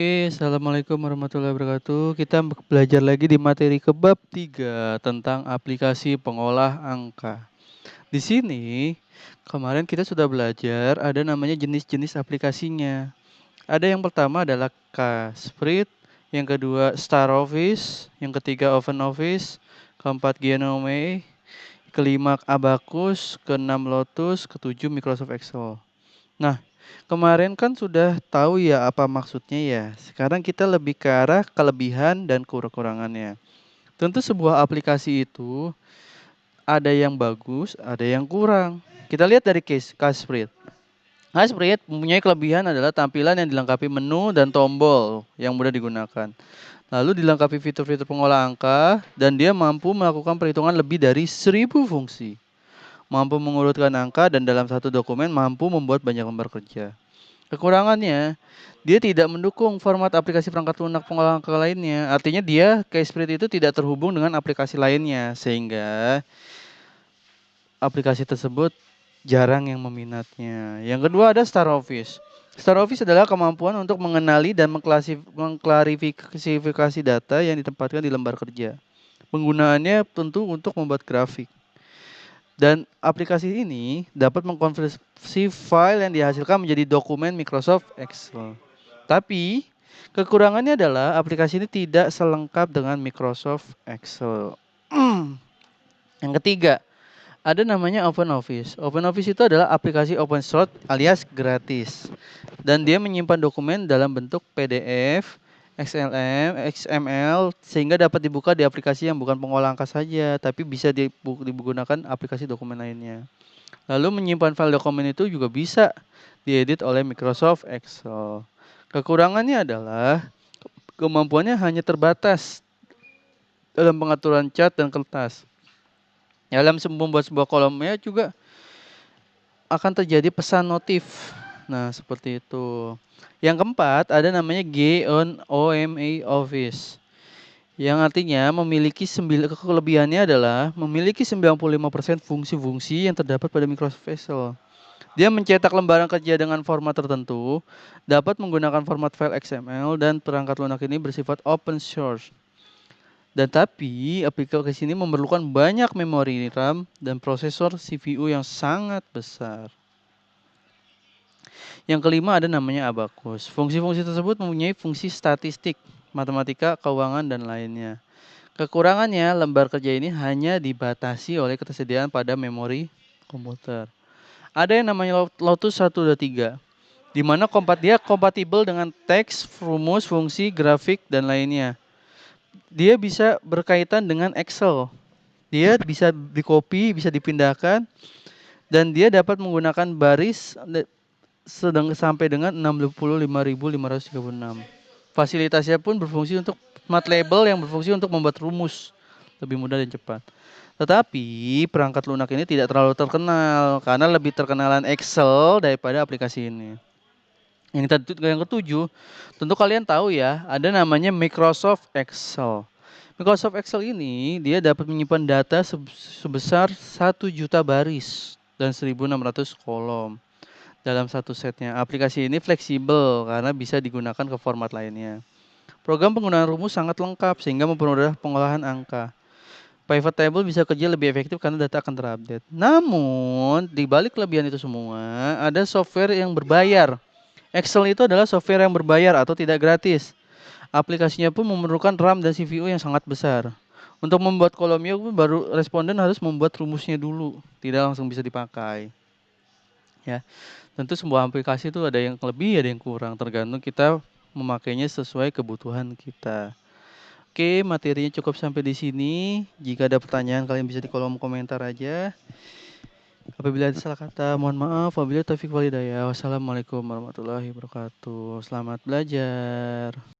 Oke, assalamualaikum warahmatullahi wabarakatuh. Kita belajar lagi di materi ke bab 3 tentang aplikasi pengolah angka. Di sini, kemarin kita sudah belajar ada namanya jenis-jenis aplikasinya. Ada yang pertama adalah Casprint, yang kedua Star Office, yang ketiga OpenOffice, keempat Gnome, kelima Abacus, keenam Lotus, ketujuh Microsoft Excel. Nah, kemarin kan sudah tahu ya apa maksudnya ya. Sekarang kita lebih ke arah kelebihan dan kekurangannya. Tentu sebuah aplikasi itu ada yang bagus, ada yang kurang. Kita lihat dari case Casprint. Casprint mempunyai kelebihan adalah tampilan yang dilengkapi menu dan tombol yang mudah digunakan. Lalu dilengkapi fitur-fitur pengolah angka dan dia mampu melakukan perhitungan lebih dari 1000 fungsi. Mampu mengurutkan angka dan dalam satu dokumen mampu membuat banyak lembar kerja. Kekurangannya, dia tidak mendukung format aplikasi perangkat lunak pengolahan angka lainnya. Artinya dia Casprint itu tidak terhubung dengan aplikasi lainnya, sehingga aplikasi tersebut jarang yang meminatnya. Yang kedua ada Star Office. Star Office adalah kemampuan untuk mengenali dan mengklarifikasi data yang ditempatkan di lembar kerja. Penggunaannya tentu untuk membuat grafik. Dan aplikasi ini dapat mengkonversi file yang dihasilkan menjadi dokumen Microsoft Excel. Tapi, kekurangannya adalah aplikasi ini tidak selengkap dengan Microsoft Excel. Yang ketiga, ada namanya OpenOffice. OpenOffice itu adalah aplikasi open source alias gratis. Dan dia menyimpan dokumen dalam bentuk PDF, XLM, XML, sehingga dapat dibuka di aplikasi yang bukan pengolah angka saja, tapi bisa digunakan aplikasi dokumen lainnya. Lalu menyimpan file dokumen itu juga bisa diedit oleh Microsoft Excel. Kekurangannya adalah kemampuannya hanya terbatas dalam pengaturan cat dan kertas. Dalam membuat sebuah kolomnya juga akan terjadi pesan notif. Nah, seperti itu. Yang keempat, ada namanya GNOME Office. Yang artinya kelebihannya adalah memiliki 95% fungsi-fungsi yang terdapat pada Microsoft Excel. Dia mencetak lembaran kerja dengan format tertentu, dapat menggunakan format file XML, dan perangkat lunak ini bersifat open source. Dan tapi aplikasi ini memerlukan banyak memori RAM dan prosesor CPU yang sangat besar. Yang kelima ada namanya Abacus. Fungsi-fungsi tersebut mempunyai fungsi statistik, matematika, keuangan, dan lainnya. Kekurangannya, lembar kerja ini hanya dibatasi oleh ketersediaan pada memori komputer. Ada yang namanya Lotus 123, di mana dia kompatibel dengan teks, rumus, fungsi, grafik, dan lainnya. Dia bisa berkaitan dengan Excel. Dia bisa di-copy, bisa dipindahkan, dan dia dapat menggunakan baris sampai dengan 65.536. Fasilitasnya pun berfungsi untuk smart label yang berfungsi untuk membuat rumus lebih mudah dan cepat. Tetapi perangkat lunak ini tidak terlalu terkenal karena lebih terkenalan Excel daripada aplikasi ini. Yang ketujuh, tentu kalian tahu ya, ada namanya Microsoft Excel. Microsoft Excel ini dia dapat menyimpan data sebesar 1 juta baris dan 1.600 kolom dalam satu setnya. Aplikasi ini fleksibel karena bisa digunakan ke format lainnya. Program penggunaan rumus sangat lengkap sehingga mempermudah pengolahan angka. Pivot table bisa kerja lebih efektif karena data akan terupdate. Namun, di balik kelebihan itu semua, ada software yang berbayar. Excel itu adalah software yang berbayar atau tidak gratis. Aplikasinya pun memerlukan RAM dan CPU yang sangat besar. Untuk membuat kolomnya baru responden harus membuat rumusnya dulu, tidak langsung bisa dipakai. Ya, tentu sebuah aplikasi itu ada yang lebih, ada yang kurang, tergantung kita memakainya sesuai kebutuhan kita. Oke, materinya cukup sampai di sini. Jika ada pertanyaan, kalian bisa di kolom komentar aja. Apabila ada salah kata, mohon maaf. Wabillahi taufiq walhidayah. Wassalamualaikum warahmatullahi wabarakatuh. Selamat belajar.